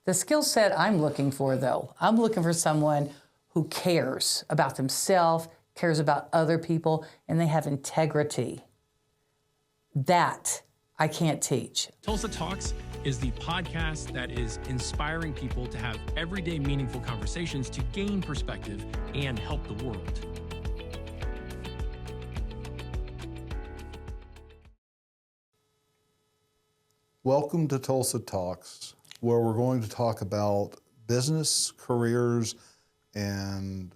The skill set I'm looking for, though, I'm looking for someone who cares about themselves, cares about other people, and they have integrity. That I can't teach. Tulsa Talks is the podcast that is inspiring people to have everyday meaningful conversations to gain perspective and help the world. Welcome to Tulsa Talks, where we're going to talk about business, careers, and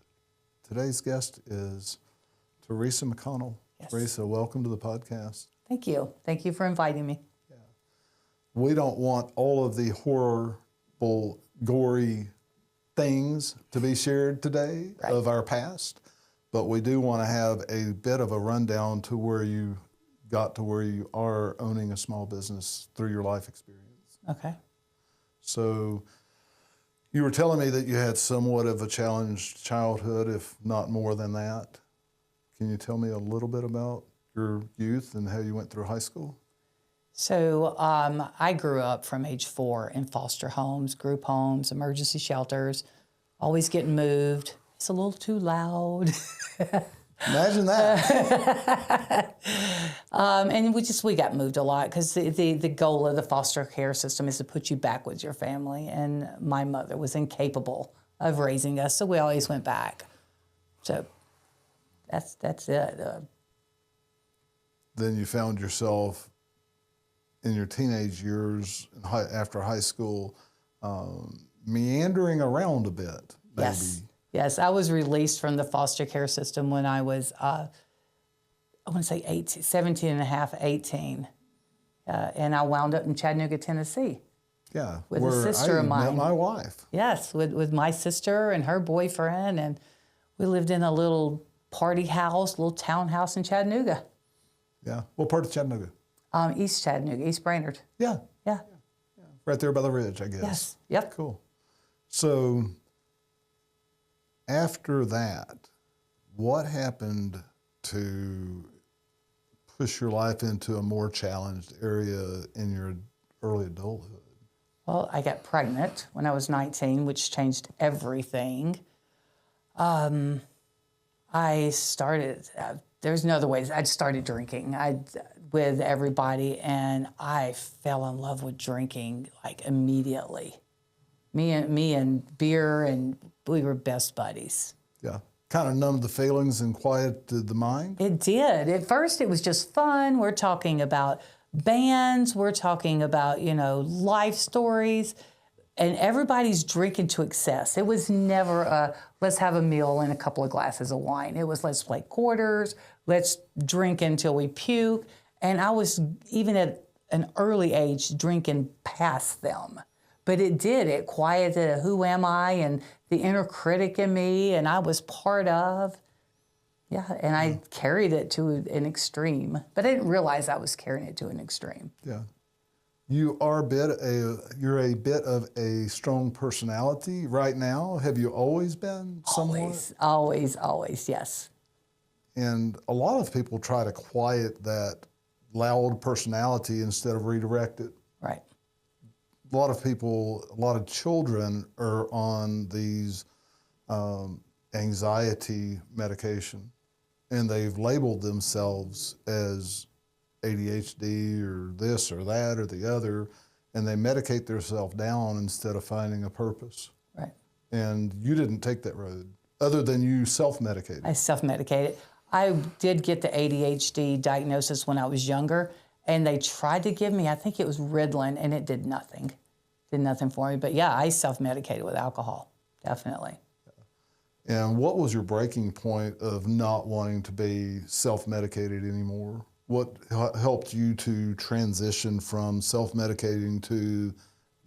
today's guest is Teresa McConnell. Yes. Teresa, welcome to the podcast. Thank you. Thank you for inviting me. Yeah. We don't want all of the horrible, gory things to be shared today of our past, but we do want to have a bit of a rundown to where you got to where you are owning a small business through your life experience. Okay. So you were telling me that you had somewhat of a challenged childhood, if not more than that. Can you tell me a little bit about your youth and how you went through high school? So I grew up from age 4 in foster homes, group homes, emergency shelters, always getting moved. It's a little too loud. Imagine that. And we got moved a lot because the goal of the foster care system is to put you back with your family. And my mother was incapable of raising us, so we always went back. So that's it. Then you found yourself in your teenage years after high school meandering around a bit, maybe. Yes, I was released from the foster care system when I was, I want to say 17 and a half, 18. And I wound up in Chattanooga, Tennessee. Yeah, with a sister of mine. Met my wife. Yes, with my sister and her boyfriend. And we lived in a little party house, little townhouse in Chattanooga. Yeah, what part of Chattanooga? East Chattanooga, East Brainerd. Yeah. Yeah. Right there by the ridge, I guess. Yes, yep. Cool. So after that, what happened to push your life into a more challenged area in your early adulthood? Well, I got pregnant when I was 19, which changed everything. I started, there's no other way, I started drinking with everybody, and I fell in love with drinking like immediately. Me and beer, and we were best buddies. Yeah, kind of numbed the feelings and quieted the mind? It did. At first it was just fun. We're talking about bands, we're talking about, life stories, and everybody's drinking to excess. It was never let's have a meal and a couple of glasses of wine. It was let's play quarters, let's drink until we puke. And I was, even at an early age, drinking past them. But it quieted who am I and the inner critic in me, and I was part of. Yeah, and I carried it to an extreme, but I didn't realize I was carrying it to an extreme. Yeah. You're a bit of a strong personality right now. Have you always been somewhat? Always, yes. And a lot of people try to quiet that loud personality instead of redirect it. Right. A lot of children are on these anxiety medication, and they've labeled themselves as ADHD or this or that or the other, and they medicate themselves down instead of finding a purpose. Right. And you didn't take that road, other than you self-medicated. I self-medicated. I did get the ADHD diagnosis when I was younger, and they tried to give me, I think it was Ritalin, and it did nothing. Did nothing for me. But yeah, I self-medicated with alcohol, definitely. And what was your breaking point of not wanting to be self-medicated anymore? What helped you to transition from self-medicating to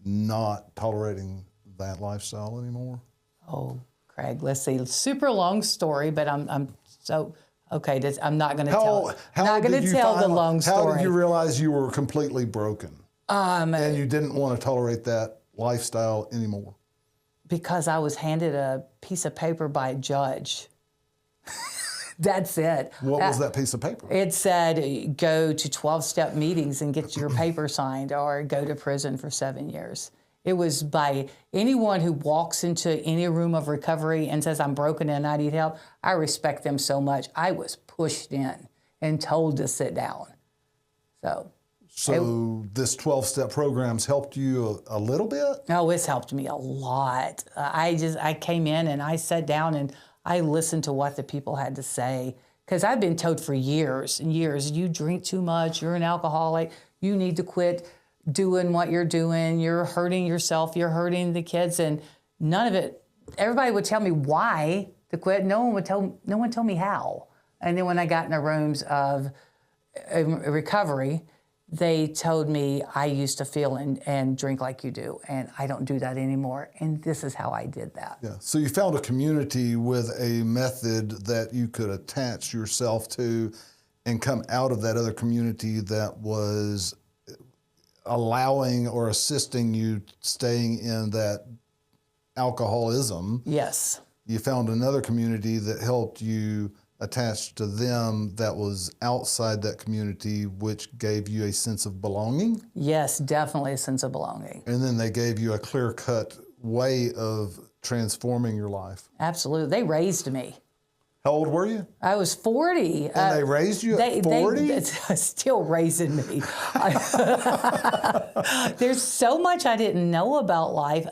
not tolerating that lifestyle anymore? Oh, Craig, let's see. Super long story, but I'm so okay. I'm not going to tell. Not going to tell the long story. How did you realize you were completely broken and you didn't want to tolerate that lifestyle anymore? Because I was handed a piece of paper by a judge. That's it. What was that piece of paper? It said, go to 12-step meetings and get your paper signed, or go to prison for 7 years. It was by anyone who walks into any room of recovery and says, I'm broken and I need help. I respect them so much. I was pushed in and told to sit down. So this 12-step program's helped you a little bit? No, it's helped me a lot. I came in and I sat down and I listened to what the people had to say. Because I've been told for years and years, you drink too much, you're an alcoholic, you need to quit doing what you're doing, you're hurting yourself, you're hurting the kids, and none of it, everybody would tell me why to quit. No one told me how. And then when I got in the rooms of recovery, they told me I used to feel and drink like you do, and I don't do that anymore, and this is how I did that. Yeah. So you found a community with a method that you could attach yourself to and come out of that other community that was allowing or assisting you staying in that alcoholism. Yes. You found another community that helped you attached to them that was outside that community, which gave you a sense of belonging? Yes, definitely a sense of belonging. And then they gave you a clear-cut way of transforming your life. Absolutely. They raised me. How old were you? I was 40. And they raised you at 40? They're still raising me. There's so much I didn't know about life.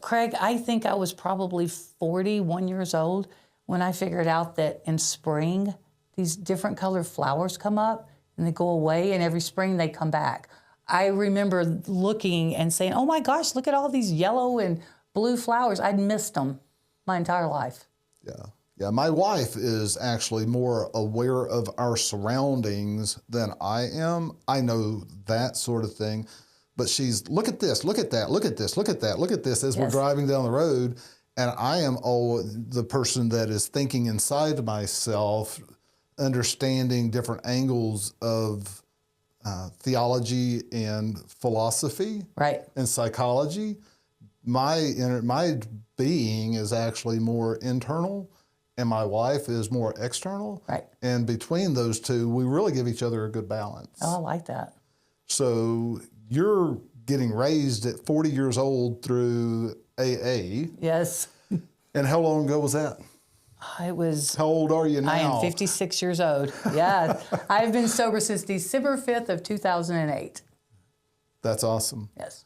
Craig, I think I was probably 41 years old when I figured out that in spring, these different colored flowers come up and they go away, and every spring they come back. I remember looking and saying, oh my gosh, look at all these yellow and blue flowers. I'd missed them my entire life. Yeah. Yeah, my wife is actually more aware of our surroundings than I am. I know that sort of thing. But she's, look at this, look at that, look at this, look at that, look at this as we're driving down the road. And I am the person that is thinking inside myself, understanding different angles of theology and philosophy, right, and psychology. My being is actually more internal, and my wife is more external. Right. And between those two, we really give each other a good balance. Oh, I like that. So you're getting raised at 40 years old through AA. Yes. And how long ago was that? It was. How old are you now? I am 56 years old. Yeah. I've been sober since December 5th of 2008. That's awesome. Yes.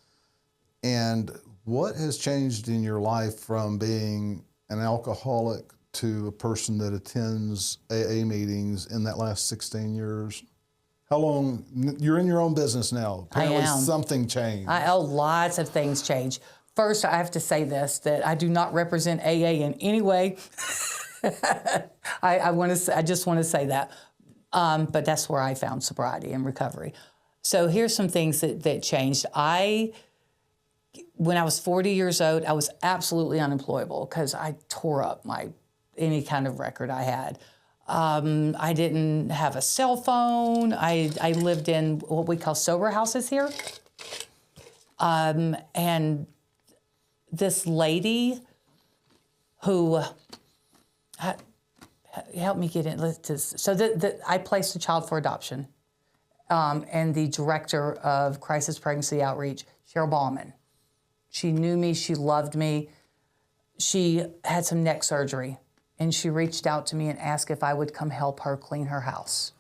And what has changed in your life from being an alcoholic to a person that attends AA meetings in that last 16 years? How long? You're in your own business now. Apparently I am. Something changed. Lots of things change. First, I have to say this, that I do not represent AA in any way. I just want to say that. But that's where I found sobriety and recovery. So here's some things that changed. When I was 40 years old, I was absolutely unemployable because I tore up any kind of record I had. I didn't have a cell phone. I lived in what we call sober houses here. And this lady who helped me get into, so I placed a child for adoption. And the director of crisis pregnancy outreach, Cheryl Ballman, she knew me, she loved me. She had some neck surgery, and she reached out to me and asked if I would come help her clean her house.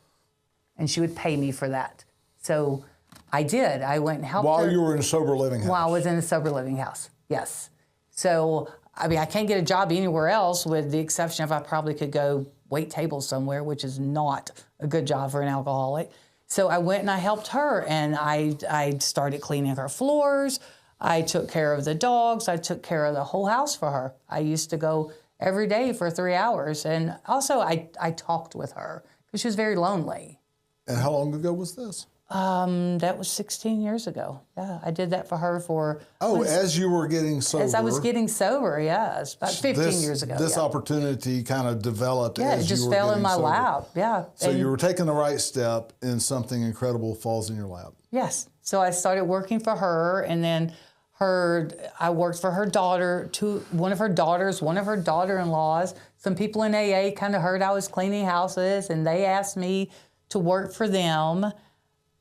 And she would pay me for that. So I did. I went and helped her. While you were in a sober living house? While I was in a sober living house, yes. So, I mean, I can't get a job anywhere else with the exception of I probably could go wait tables somewhere, which is not a good job for an alcoholic. So I went and I helped her, and I started cleaning her floors. I took care of the dogs. I took care of the whole house for her. I used to go every day for 3 hours. And also I talked with her because she was very lonely. And how long ago was this? That was 16 years ago. Yeah, I did that for her for... as you were getting sober. As I was getting sober, yes. About 15 years ago. This opportunity kind of developed as you were getting sober. Yeah, it just fell in my lap, yeah. So you were taking the right step and something incredible falls in your lap. Yes. So I started working for her, and then I worked for her daughter, one of her daughter-in-laws. Some people in AA kind of heard I was cleaning houses, and they asked me to work for them.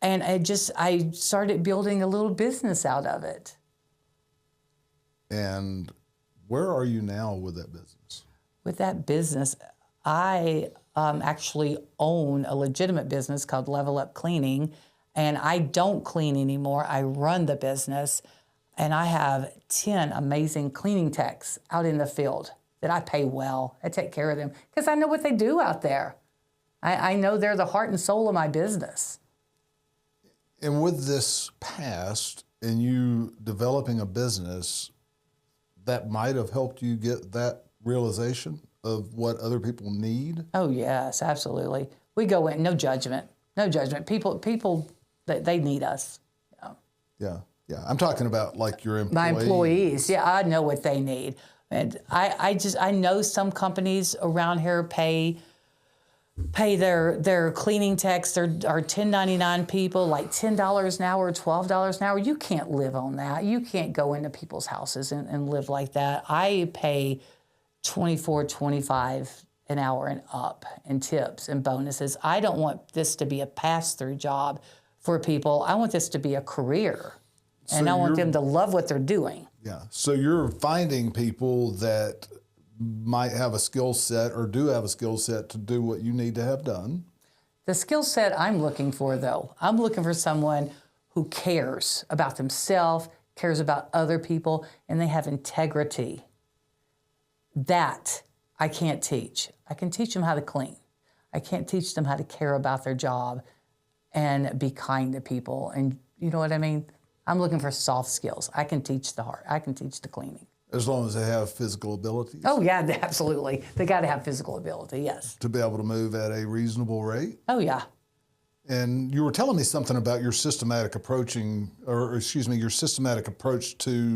And I started building a little business out of it. And where are you now with that business? With that business, I actually own a legitimate business called Level Up Cleaning, and I don't clean anymore. I run the business, and I have 10 amazing cleaning techs out in the field that I pay well. I take care of them because I know what they do out there. I know they're the heart and soul of my business. And with this past and you developing a business, that might have helped you get that realization of what other people need? Oh, yes, absolutely. We go in, no judgment, no judgment. People, they need us. Yeah. I'm talking about like your employees. My employees, yeah, I know what they need. And I know some companies around here pay their cleaning techs, our 1099 people, like $10 an hour, $12 an hour. You can't live on that. You can't go into people's houses and live like that. I pay $24, $25 an hour and up in tips and bonuses. I don't want this to be a pass-through job for people. I want this to be a career. And I want them to love what they're doing. Yeah. So you're finding people that might have a skill set or do have a skill set to do what you need to have done. The skill set I'm looking for, though, I'm looking for someone who cares about themselves, cares about other people, and they have integrity. That I can't teach. I can teach them how to clean. I can't teach them how to care about their job and be kind to people. And you know what I mean? I'm looking for soft skills. I can teach the heart. I can teach the cleaning. As long as they have physical abilities? Oh, yeah, absolutely. They got to have physical ability, yes. To be able to move at a reasonable rate? Oh, yeah. And you were telling me something about your systematic approach to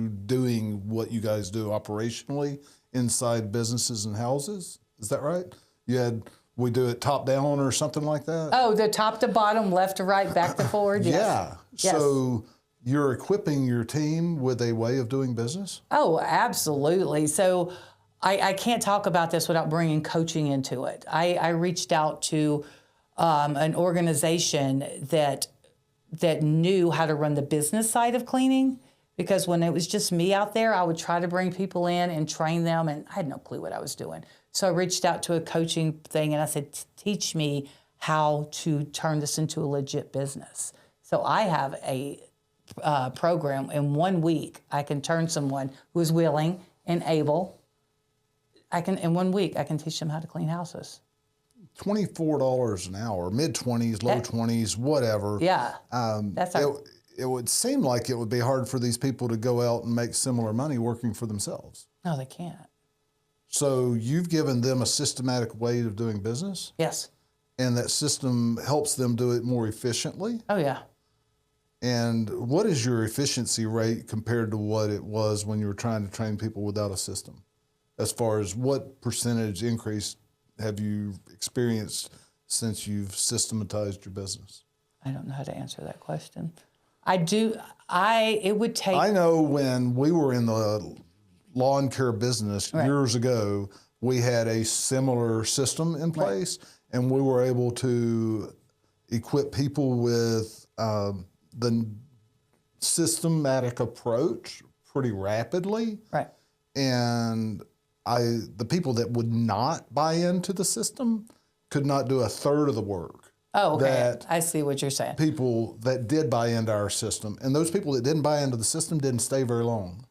doing what you guys do operationally inside businesses and houses. Is that right? We do it top down or something like that? Oh, the top to bottom, left to right, back to forward, yes. Yeah. Yes. So you're equipping your team with a way of doing business? Oh, absolutely. So I can't talk about this without bringing coaching into it. I reached out to an organization that knew how to run the business side of cleaning, because when it was just me out there, I would try to bring people in and train them, and I had no clue what I was doing. So I reached out to a coaching thing, and I said, teach me how to turn this into a legit business. So I have a program. In 1 week, I can turn someone who is willing and able. In 1 week, I can teach them how to clean houses. $24 an hour, mid-20s, low 20s, whatever. Yeah, it would seem like it would be hard for these people to go out and make similar money working for themselves. No, they can't. So you've given them a systematic way of doing business? Yes. And that system helps them do it more efficiently? Oh, yeah. And what is your efficiency rate compared to what it was when you were trying to train people without a system? As far as what percentage increase have you experienced since you've systematized your business? I don't know how to answer that question. It would take... I know when we were in the lawn care business years ago, we had a similar system in place, and we were able to equip people with the systematic approach pretty rapidly. Right. And the people that would not buy into the system could not do a third of the work. Oh, okay. I see what you're saying. People that did buy into our system, and those people that didn't buy into the system didn't stay very long.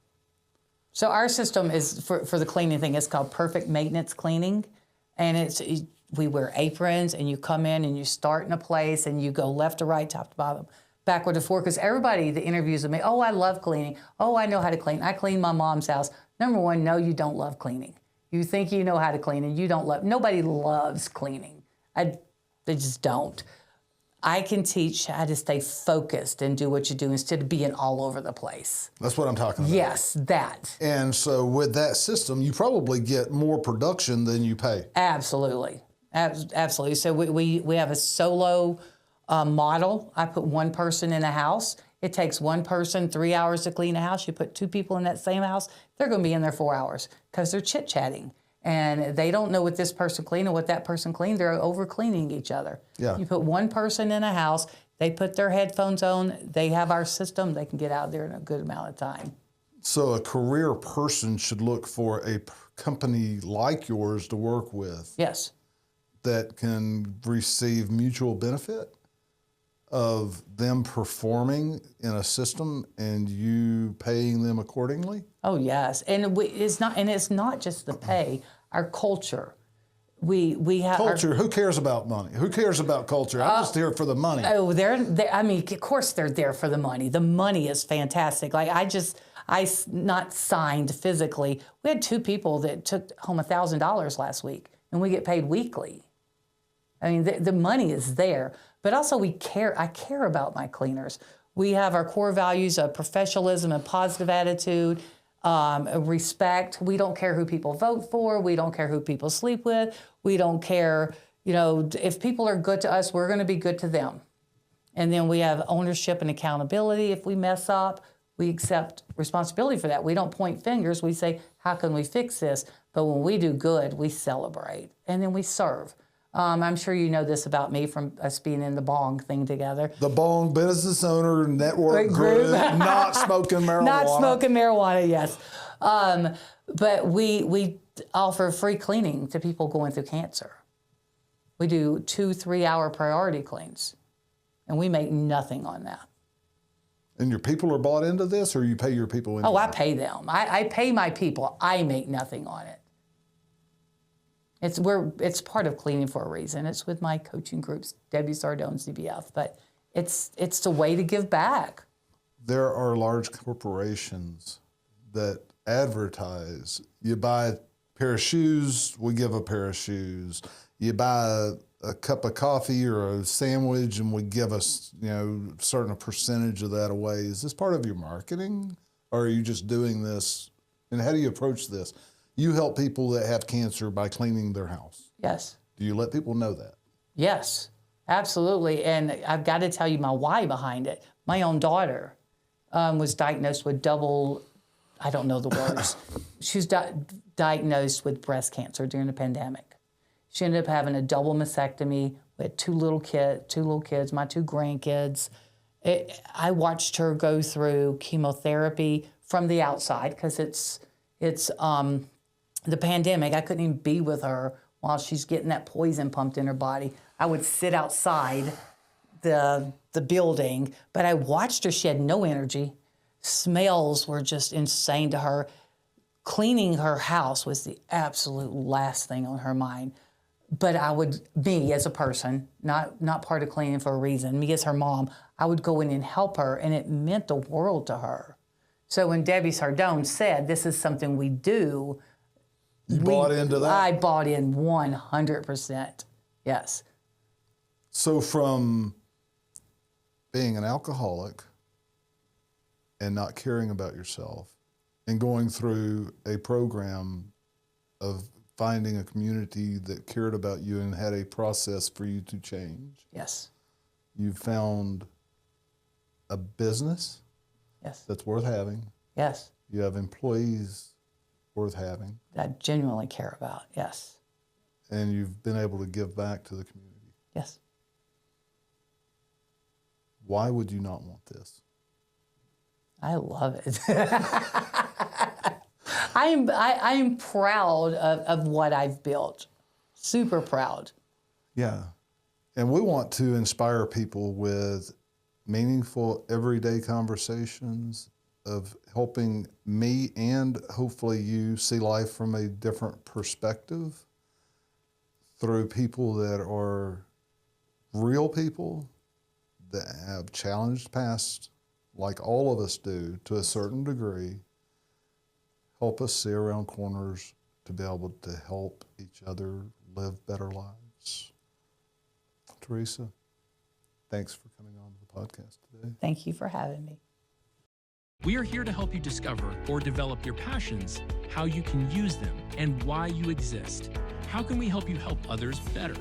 So our system is, for the cleaning thing, it's called perfect maintenance cleaning. And we wear aprons, and you come in and you start in a place and you go left to right, top to bottom, backward to forward. Because everybody that interviews with me, oh, I love cleaning. Oh, I know how to clean. I clean my mom's house. Number one, no, you don't love cleaning. You think you know how to clean, and you don't love. Nobody loves cleaning. They just don't. I can teach how to stay focused and do what you do instead of being all over the place. That's what I'm talking about. Yes, that. And so with that system, you probably get more production than you pay. Absolutely. Absolutely. So we have a solo model. I put one person in a house. It takes one person 3 hours to clean a house. You put two people in that same house, they're going to be in there 4 hours because they're chit-chatting. And they don't know what this person cleaned or what that person cleaned. They're over-cleaning each other. Yeah. You put one person in a house, they put their headphones on, they have our system, they can get out there in a good amount of time. So a career person should look for a company like yours to work with. Yes. That can receive mutual benefit of them performing in a system and you paying them accordingly? Oh yes, and it's not just the pay. Our culture, we have Culture. Who cares about money? Who cares about culture? I'm just here for the money. Oh, I mean, of course they're there for the money. The money is fantastic. Like I not signed physically. We had 2 people that took home $1,000 last week, and we get paid weekly. I mean, the money is there, but also I care about my cleaners. We have our core values of professionalism and positive attitude, respect. We don't care who people vote for. We don't care who people sleep with. We don't care, if people are good to us, we're going to be good to them. And then we have ownership and accountability. If we mess up, we accept responsibility for that. We don't point fingers. We say, how can we fix this? But when we do good, we celebrate, and then we serve. I'm sure you know this about me from us being in the Bong thing together. The Bong Business Owner Network Group, not smoking marijuana. Not smoking marijuana, yes. But we offer free cleaning to people going through cancer. We do 2-3 hour priority cleans, and we make nothing on that. And your people are bought into this, or you pay your people into Oh, I pay them. I pay my people. I make nothing on it. It's part of cleaning for a reason. It's with my coaching groups, Debbie Sardone, CBF, but it's the way to give back. There are large corporations that advertise. You buy a pair of shoes, we give a pair of shoes. You buy a cup of coffee or a sandwich, and we give us, certain percentage of that away. Is this part of your marketing, or are you just doing this? And how do you approach this? You help people that have cancer by cleaning their house. Yes. Do you let people know that? Yes, absolutely. And I've got to tell you my why behind it. My own daughter was diagnosed with I don't know the words. She was diagnosed with breast cancer during the pandemic. She ended up having a double mastectomy. We had 2 little kids, my 2 grandkids. I watched her go through chemotherapy from the outside because it's the pandemic. I couldn't even be with her while she's getting that poison pumped in her body. I would sit outside the building, but I watched her. She had no energy. Smells were just insane to her. Cleaning her house was the absolute last thing on her mind. But me as a person, not part of cleaning for a reason, me as her mom, I would go in and help her, and it meant the world to her. So when Debbie Sardone said, this is something we do, you bought into that? I bought in 100%, yes. So from being an alcoholic and not caring about yourself and going through a program of finding a community that cared about you and had a process for you to change. Yes. You found a business. Yes. That's worth having. Yes. You have employees worth having. That I genuinely care about, yes. And you've been able to give back to the community. Yes. Why would you not want this? I love it. I am proud of what I've built. Super proud. Yeah. And we want to inspire people with meaningful everyday conversations of helping me and hopefully you see life from a different perspective through people that are real people that have challenged past, like all of us do to a certain degree, help us see around corners to be able to help each other live better lives. Teresa, thanks for coming on to the podcast today. Thank you for having me. We are here to help you discover or develop your passions, how you can use them, and why you exist. How can we help you help others better?